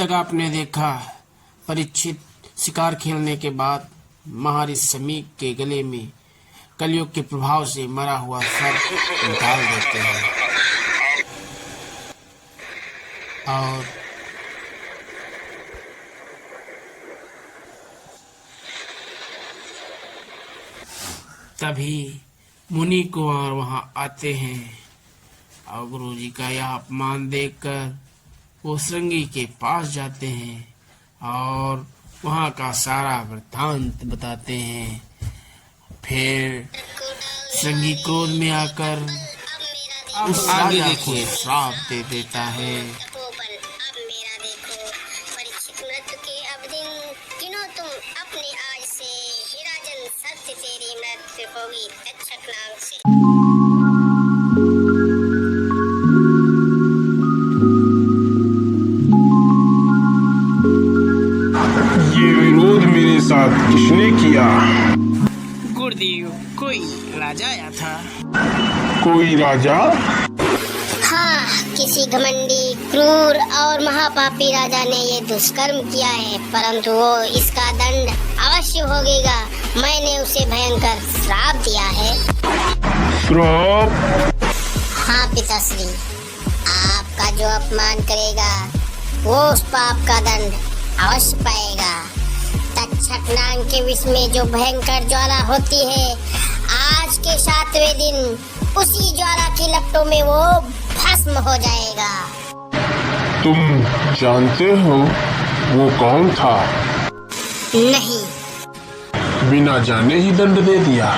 तक आपने देखा, परीक्षित शिकार खेलने के बाद महाऋषि शमी के गले में कलयुग के प्रभाव से मरा हुआ सर्प डाल देते हैं और तभी मुनि कुंवर वहां आते हैं और गुरुजी का यह अपमान देखकर वो श्रृंगी के पास जाते हैं और वहां का सारा वृत्तांत बताते हैं। फिर श्रृंगी क्रोध में आकर उस राजा को श्राप दे देता है। ये विरोध मेरे साथ किसने किया? गुरुदेव, कोई राजा आया था। कोई राजा? हाँ, किसी घमंडी, क्रूर और महापापी राजा ने ये दुष्कर्म किया है, परंतु वो इसका दंड अवश्य भोगेगा। मैंने उसे भयंकर श्राप दिया है। श्राप? हाँ पिताश्री, आपका जो अपमान करेगा वो उस पाप का दंड अवश्य पाएगा। तक्षक नाग के विष में जो भयंकर ज्वाला होती है, आज के 7वें दिन उसी ज्वाला की लपटों में वो भस्म हो जाएगा। तुम जानते हो वो कौन था? नहीं। बिना जाने ही दंड दे दिया।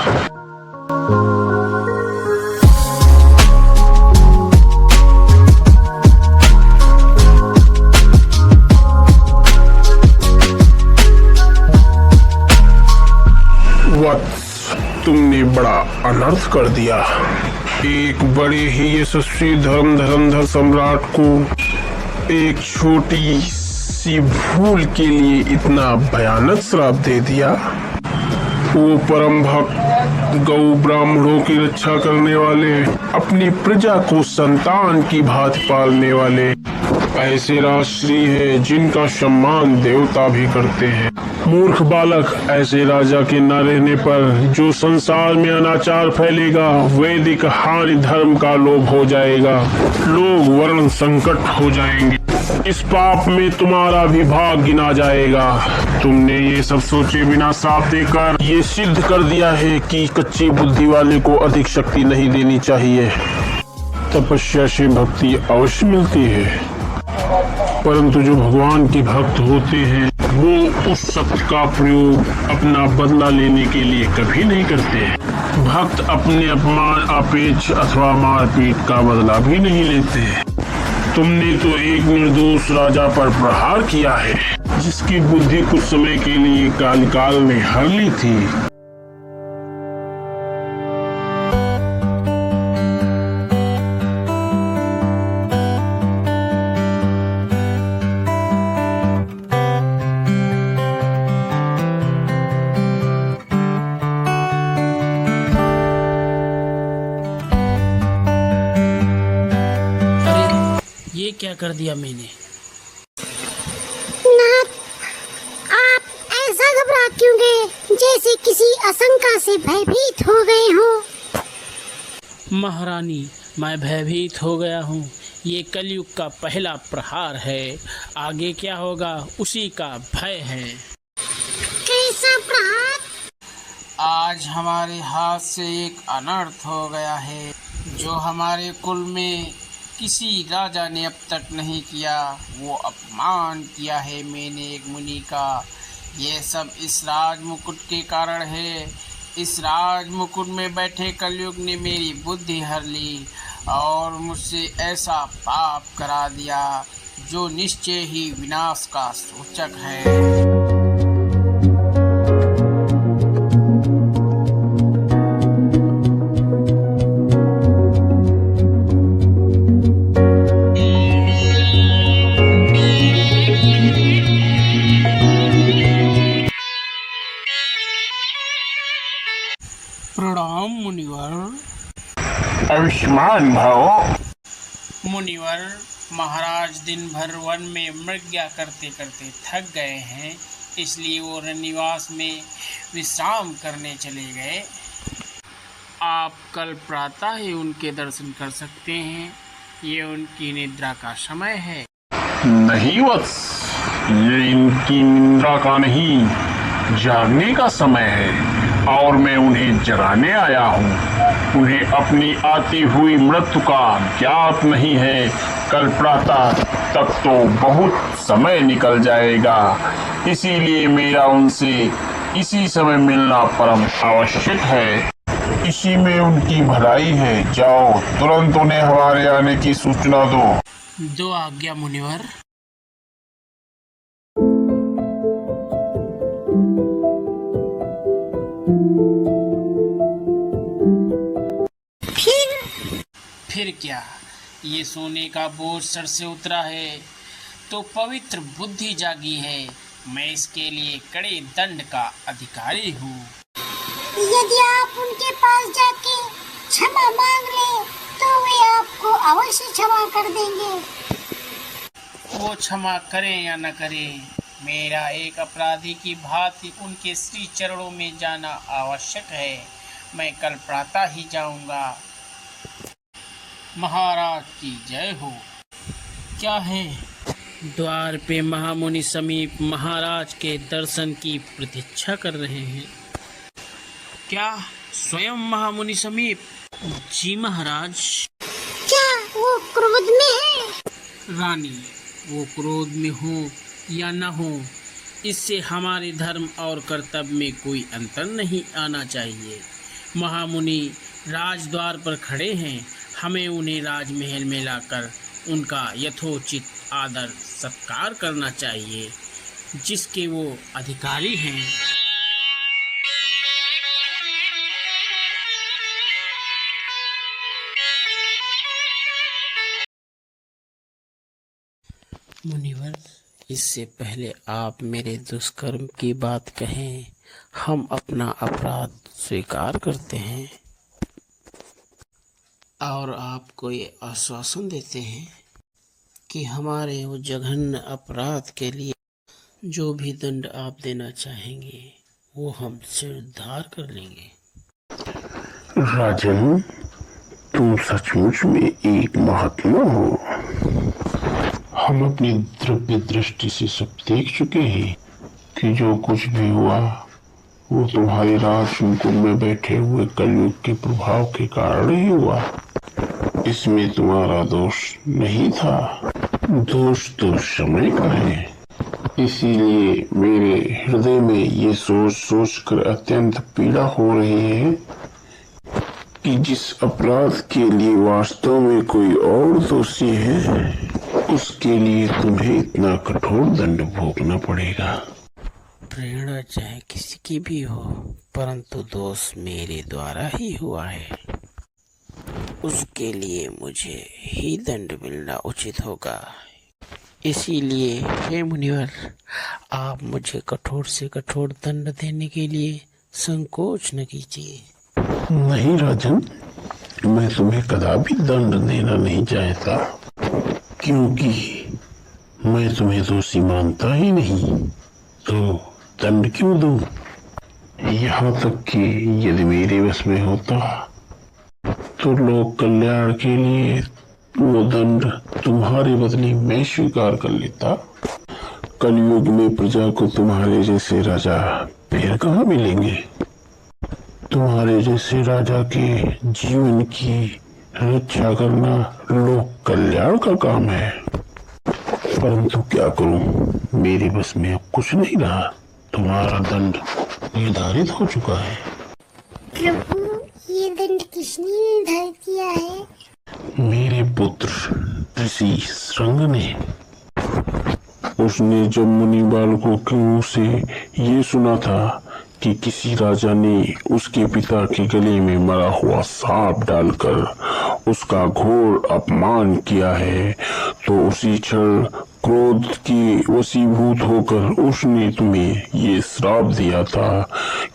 तुमने बड़ा अनर्थ कर दिया। एक बड़े ही यशस्वी धर्मधर सम्राट को एक छोटी सी भूल के लिए इतना भयानक श्राप दे दिया। वो परम भक्त गौ ब्राह्मणों की रक्षा करने वाले, अपनी प्रजा को संतान की भांति पालने वाले ऐसे राजश्री है जिनका सम्मान देवता भी करते हैं। मूर्ख बालक, ऐसे राजा के न रहने पर जो संसार में अनाचार फैलेगा, वैदिक हानि धर्म का लोभ हो जाएगा, लोग वर्ण संकट हो जाएंगे, इस पाप में तुम्हारा भी भाग गिना जाएगा। तुमने ये सब सोचे बिना श्राप देकर ये सिद्ध कर दिया है कि कच्ची बुद्धि वाले को अधिक शक्ति नहीं देनी चाहिए। तपस्या से भक्ति अवश्य मिलती है, परंतु जो भगवान के भक्त होते हैं वो उस शक्ति का प्रयोग अपना बदला लेने के लिए कभी नहीं करते। भक्त अपने अपमान, आपेक्ष अथवा मारपीट का बदला भी नहीं लेते। तुमने तो एक निर्दोष राजा पर प्रहार किया है, जिसकी बुद्धि कुछ समय के लिए काल में हर ली थी। ये क्या कर दिया मैंने? नाथ, आप ऐसा घबरा क्यों गए, जैसे किसी आशंका से भयभीत हो गए हो? महारानी, मैं भयभीत हो गया हूँ। ये कलयुग का पहला प्रहार है, आगे क्या होगा उसी का भय है। कैसा प्रहार? आज हमारे हाथ से एक अनर्थ हो गया है जो हमारे कुल में किसी राजा ने अब तक नहीं किया। वो अपमान किया है मैंने एक मुनि का। ये सब इस राज मुकुट के कारण है। इस राज मुकुट में बैठे कलयुग ने मेरी बुद्धि हर ली और मुझसे ऐसा पाप करा दिया जो निश्चय ही विनाश का सूचक है। प्रणाम मुनिवर। आयुष्मान भव। मुनिवर, महाराज दिन भर वन में मृग्या करते करते थक गए हैं, इसलिए वो रनिवास में विश्राम करने चले गए। आप कल प्रातः ही उनके दर्शन कर सकते हैं। ये उनकी निद्रा का समय है। नहीं वत्स, ये इनकी निद्रा का नहीं, जागने का समय है और मैं उन्हें जगाने आया हूँ। उन्हें अपनी आती हुई मृत्यु का ज्ञात नहीं है। कल प्रातः तक तो बहुत समय निकल जाएगा, इसीलिए मेरा उनसे इसी समय मिलना परम आवश्यक है। इसी में उनकी भलाई है। जाओ, तुरंत उन्हें हमारे आने की सूचना दो। आज्ञा मुनिवर। फिर क्या, ये सोने का बोझ सर से उतरा है तो पवित्र बुद्धि जागी है। मैं इसके लिए कड़े दंड का अधिकारी हूँ। यदि आप उनके पास जाके क्षमा मांग ले तो वे आपको अवश्य क्षमा कर देंगे। वो क्षमा करें या न करें, मेरा एक अपराधी की भांति उनके श्री चरणों में जाना आवश्यक है। मैं कल प्रातः ही जाऊंगा। महाराज की जय हो। क्या है? द्वार पे महामुनि समीप महाराज के दर्शन की प्रतीक्षा कर रहे हैं। क्या स्वयं महामुनि समीप? जी महाराज। क्या वो क्रोध में है? रानी, वो क्रोध में हो या न हो, इससे हमारे धर्म और कर्तव्य में कोई अंतर नहीं आना चाहिए। महामुनि राजद्वार पर खड़े हैं, हमें उन्हें राजमहल में लाकर उनका यथोचित आदर सत्कार करना चाहिए, जिसके वो अधिकारी हैं। मुनिवर, इससे पहले आप मेरे दुष्कर्म की बात कहें, हम अपना अपराध स्वीकार करते हैं और आपको ये आश्वासन देते हैं कि हमारे वो जघन्य अपराध के लिए जो भी दंड आप देना चाहेंगे वो हम से उद्धार कर लेंगे। राजन, तुम सचमुच में एक महात्मा हो। हम अपनी द्रव्य दृष्टि से सब देख चुके हैं कि जो कुछ भी हुआ वो तुम्हारे राजकुंभ में बैठे हुए कलयुग के प्रभाव के कारण ही हुआ। इसमें तुम्हारा दोष नहीं था, दोष तो समय का है। इसीलिए मेरे हृदय में ये सोच सोच कर अत्यंत पीड़ा हो रही है कि जिस अपराध के लिए वास्तव में कोई और दोषी है, उसके लिए तुम्हें इतना कठोर दंड भोगना पड़ेगा। प्रेरणा चाहे किसी की भी हो, परंतु दोष मेरे द्वारा ही हुआ है, उसके लिए मुझे ही दंड मिलना उचित होगा। इसीलिए हे मुनिवर, आप मुझे कठोर से कठोर दंड देने के लिए संकोच न कीजिए। नहीं राजन, मैं तुम्हें कदापि दंड देना नहीं चाहता, क्योंकि मैं तुम्हें दोषी मानता ही नहीं, तो दंड क्यों दूं? यहाँ तक कि यदि मेरे वश में होता तो लोक कल्याण के लिए वो दंड तुम्हारे बदले मैं स्वीकार कर लेता। कलयुग में प्रजा को तुम्हारे जैसे राजा फिर कहाँ मिलेंगे? तुम्हारे जैसे राजा के जीवन की रक्षा करना लोक कल्याण का काम है। परंतु क्या करूं, मेरे बस में अब कुछ नहीं रहा। तुम्हारा दंड निर्धारित हो चुका है। प्रभु, ये दंड किसने निर्धारित किया है? मेरे पुत्र ऋषि श्रृंग ने। उसने जब मुनि बालकों के मुंह से ये सुना था कि किसी राजा ने उसके पिता के गले में मरा हुआ सांप डालकर उसका घोर अपमान किया है, तो उसी क्षण क्रोध की वशीभूत होकर उसने तुम्हें ये श्राप दिया था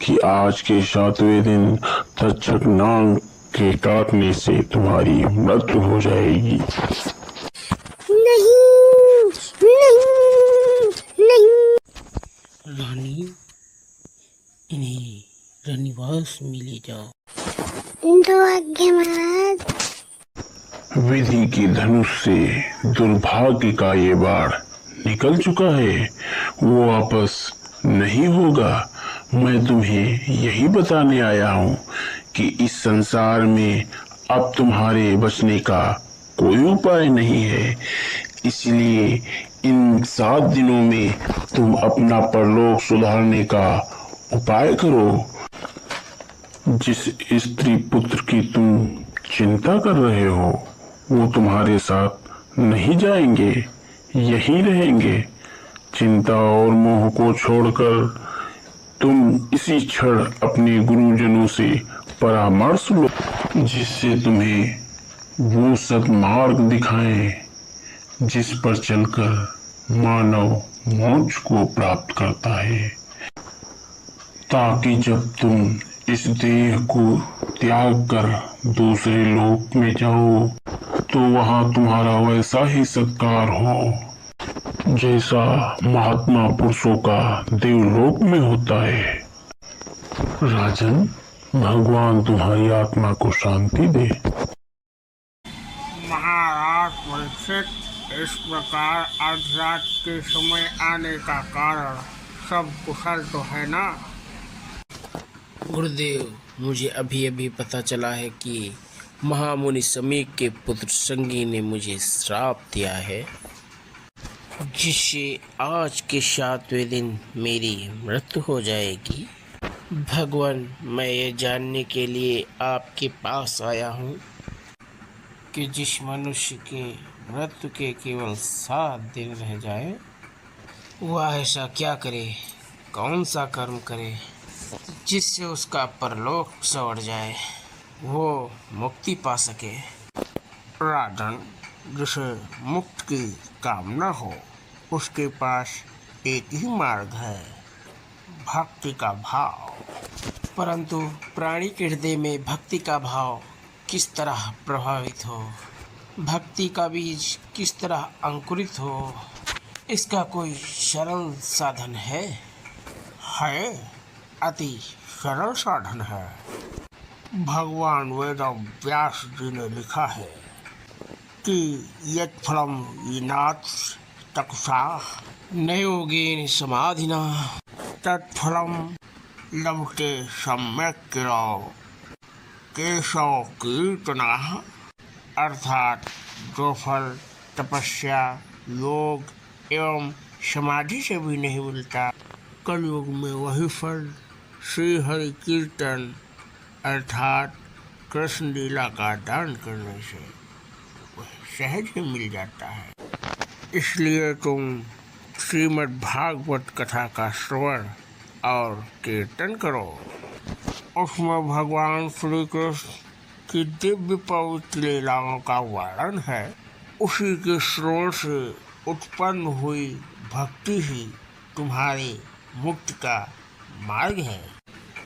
कि आज के 7वें दिन तक्षक नाग के काटने से तुम्हारी मृत्यु हो जाएगी। रानी, इन्हें रनिवास में ले जाओ। दो आज्ञा महाराज। विधि की धनुष से दुर्भाग्य का ये बाढ़ निकल चुका है, वो वापस नहीं होगा। मैं तुम्हें यही बताने आया हूँ कि इस संसार में अब तुम्हारे बचने का कोई उपाय नहीं है। इसलिए इन 7 दिनों में तुम अपना परलोक सुधारने का उपाय करो। जिस स्त्री पुत्र की तुम चिंता कर रहे हो वो तुम्हारे साथ नहीं जाएंगे, यहीं रहेंगे। चिंता और मोह को छोड़कर तुम इसी क्षण अपने गुरुजनों से परामर्श लो, जिससे तुम्हें वो सद्मार्ग दिखाएं जिस पर चलकर मानव मोक्ष को प्राप्त करता है, ताकि जब तुम इस देह को त्याग कर दूसरे लोक में जाओ तो वहां तुम्हारा वैसा ही सत्कार हो जैसा महात्मा पुरुषों का देवलोक में होता है। राजन, भगवान तुम्हारी आत्मा को शांति दे। महाराज परीक्षित, इस प्रकार अर्धरात के समय आने का कारण सब कुशल तो है ना? गुरुदेव, मुझे अभी अभी पता चला है कि महामुनि समीक के पुत्र संगी ने मुझे श्राप दिया है, जिससे आज के 7वें दिन मेरी मृत्यु हो जाएगी। भगवान, मैं ये जानने के लिए आपके पास आया हूँ कि जिस मनुष्य के मृत्यु के केवल 7 दिन रह जाए, वह ऐसा क्या करे, कौन सा कर्म करे जिससे उसका परलोक सवर जाए, वो मुक्ति पा सके। राजन, जिसे मुक्ति की कामना हो उसके पास एक ही मार्ग है, भक्ति का भाव। परंतु प्राणी के हृदय में भक्ति का भाव किस तरह प्रभावित हो, भक्ति का बीज किस तरह अंकुरित हो, इसका कोई सरल साधन है? अति सरल साधन है। भगवान वेद व्यास जी ने लिखा है कि यत् फलम यिनात् तपसा न योगेन समाधिना तत्फलम लभते सम्यक् केशव कीर्तनः। अर्थात जो फल तपस्या, योग एवं समाधि से भी नहीं मिलता, कलयुग में वही फल श्री हरि कीर्तन अर्थात कृष्ण लीला का दान करने से सहज ही मिल जाता है। इसलिए तुम श्रीमद् भागवत कथा का श्रवण और कीर्तन करो। उसमें भगवान श्री कृष्ण की दिव्य पवित्र लीलाओं का वर्णन है। उसी के श्रवण से उत्पन्न हुई भक्ति ही तुम्हारे मुक्ति का मार्ग है।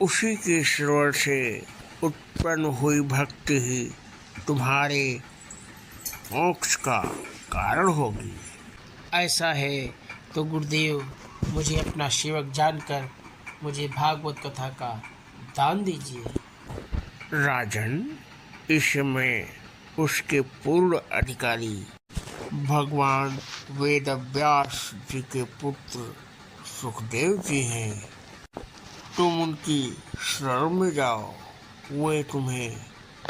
उसी के श्रवण से उत्पन्न हुई भक्ति ही तुम्हारे मोक्ष का कारण होगी। ऐसा है तो गुरुदेव, मुझे अपना सेवक जानकर मुझे भागवत कथा का दान दीजिए। राजन, इस समय उसके पूर्ण अधिकारी भगवान वेद व्यास जी के पुत्र सुखदेव जी हैं। तुम उनकी शरण में जाओ, वे तुम्हें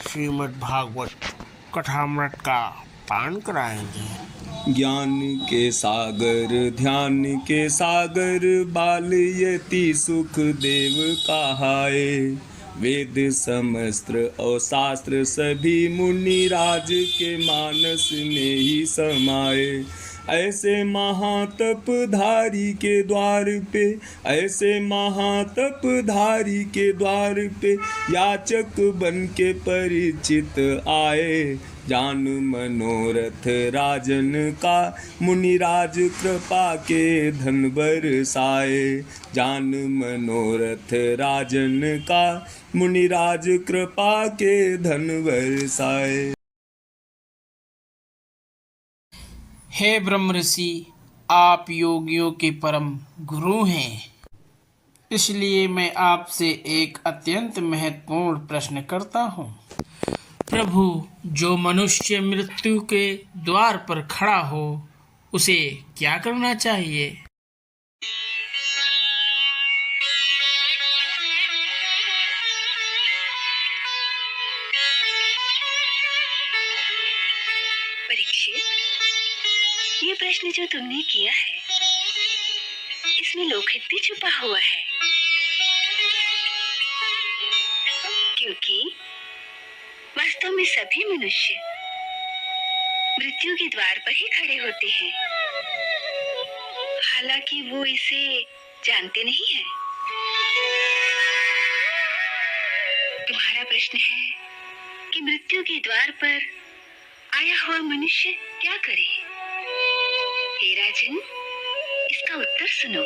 श्रीमद् भागवत कथामृत का पान कराएंगे। ज्ञान के सागर ध्यान के सागर बाल यति सुख देव कहाए। वेद समस्त्र और शास्त्र सभी मुनि राज के मानस में ही समाये। ऐसे महातपधारी के द्वार पे, ऐसे महातपधारी के द्वार पे याचक बन के परिचित आए। जान मनोरथ राजन का मुनिराज कृपा के धन बरसाए। जान मनोरथ राजन का मुनिराज कृपा के धन बरसाए। हे ब्रह्म ऋषि, आप योगियों के परम गुरु हैं। इसलिए मैं आपसे एक अत्यंत महत्वपूर्ण प्रश्न करता हूँ। प्रभु, जो मनुष्य मृत्यु के द्वार पर खड़ा हो उसे क्या करना चाहिए? परीक्षित, ये प्रश्न जो तुमने किया है इसमें लोकहित भी छुपा हुआ है, क्योंकि वास्तव में सभी मनुष्य मृत्यु के द्वार पर ही खड़े होते हैं, हालांकि वो इसे जानते नहीं हैं। तुम्हारा प्रश्न है कि मृत्यु के द्वार पर आया हुआ मनुष्य क्या करे? हे राजन, इसका उत्तर सुनो।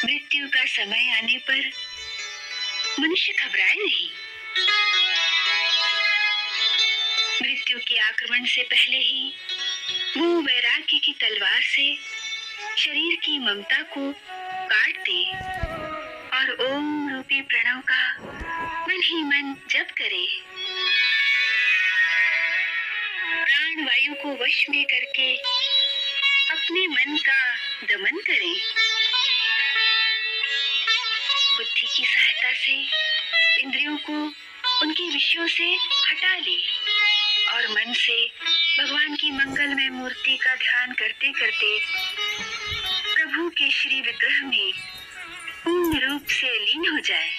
मृत्यु का समय आने पर मनुष्य घबराए नहीं। मृत्यु के आक्रमण से पहले ही वो वैराग्य की तलवार से शरीर की ममता को काट दे और ओम रूपी प्रणव का मन ही मन जप करे। प्राण वायु को वश में करके अपने मन का दमन करे। बुद्धि की सहायता से इंद्रियों को उनके विषयों से हटा ले और मन से भगवान की मंगलमय मूर्ति का ध्यान करते करते प्रभु के श्री विग्रह में पूर्ण रूप से लीन हो जाए।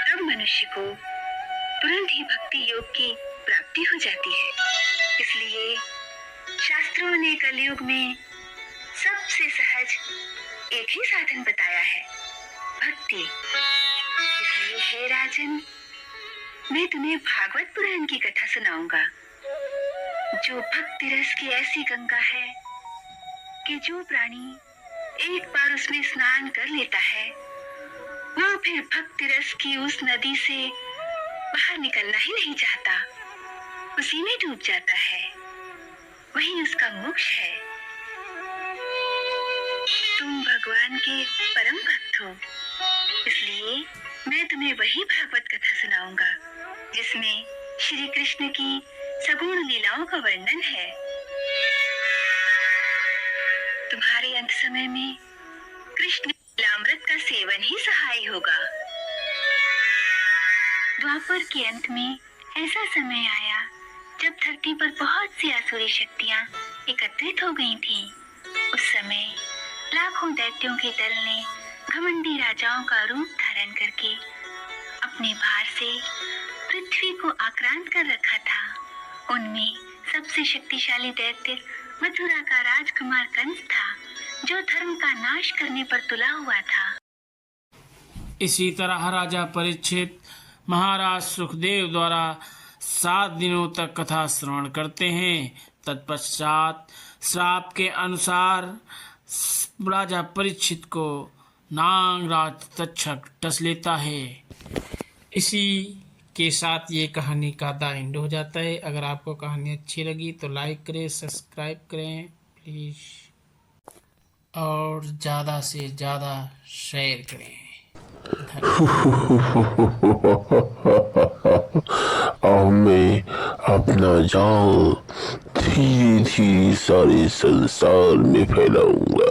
तब मनुष्य को तुरंत ही भक्ति योग की प्राप्ति हो जाती है। इसलिए शास्त्रों ने कलयुग में सबसे सहज एक ही साधन बताया है, भक्ति। इसलिए हे राजन, मैं तुम्हें भागवत पुराण की कथा सुनाऊंगा, जो भक्ति रस की ऐसी गंगा है कि जो प्राणी एक बार उसमें स्नान कर लेता है वो फिर भक्ति रस की उस नदी से बाहर निकलना ही नहीं चाहता, उसी में डूब जाता है, वही उसका मोक्ष है। तुम भगवान के परम भक्त हो, इसलिए मैं तुम्हें वही भागवत कथा सुनाऊंगा जिसमें श्री कृष्ण की सगुण लीलाओं का वर्णन है। तुम्हारे अंत समय में कृष्ण लीलामृत का सेवन ही सहाय होगा। द्वापर के अंत में ऐसा समय आया जब धरती पर बहुत सी आसुरी शक्तियां एकत्रित हो गई थीं। उस समय लाखों दैत्यों के दल ने घमंडी राजाओं का रूप धारण करके अपने भार से पृथ्वी को आक्रांत कर रखा था। उनमें सबसे शक्तिशाली दैत्य मथुरा का राजकुमार कंस था, जो धर्म का नाश करने पर तुला हुआ था। इसी तरह राजा परीक्षित महाराज सुखदेव द्वारा 7 दिनों तक कथा श्रवण करते हैं। तत्पश्चात श्राप के अनुसार राजा परीक्षित को नागराज तक्षक डस लेता है। इसी के साथ ये कहानी का द एंड हो जाता है। अगर आपको कहानी अच्छी लगी तो लाइक करें, सब्सक्राइब करें प्लीज़, और ज़्यादा से ज़्यादा शेयर करें। अब मैं अपना जाल धीरे धीरे सारे संसार में फैलाऊंगा।